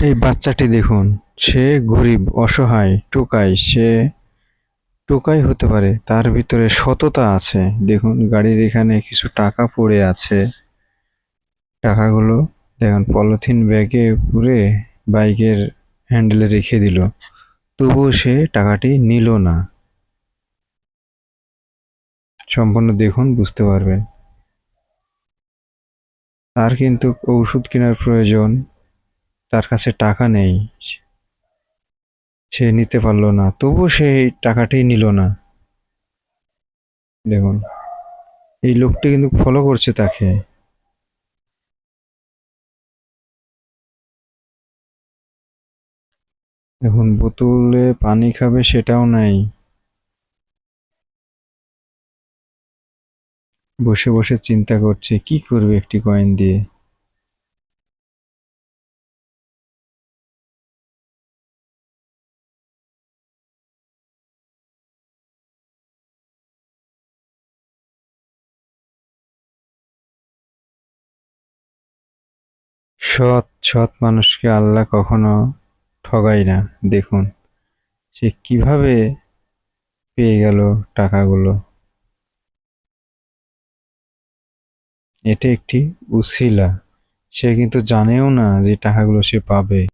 এই বাচ্চাটি দেখুন, সে গরিব, অসহায়, টোকাই। সে টোকাই হতে পারে, তার ভিতরে সততা আছে। দেখুন, গাড়ির এখানে কিছু টাকা পড়ে আছে। টাকাগুলো দেখুন পলিথিন ব্যাগে পুরে বাইকের হ্যান্ডেলে রেখে দিল। তবুও সে টাকাটি নিল না। সম্পূর্ণ দেখুন, বুঝতে পারবেন। তার কিন্তু ওষুধ কেনার প্রয়োজন, তার কাছে টাকা নেই। সে নিতে পারল না, তবুও সে এই টাকাটি নিল না। দেখুন, এই লোকটি কিন্তু ফলো করছে তাকে। এখন বোতলে পানি খাবে সেটাও নাই। বসে বসে চিন্তা করছে কি করবে একটি কয়েন দিয়ে। সৎ সৎ মানুষকে আল্লাহ কখনো ঠগায় না। দেখুন, সে কিভাবে পেয়ে গেল টাকাগুলো। এটা একটি উছিলা। সে কিন্তু জানেও না যে টাকাগুলো সে পাবে।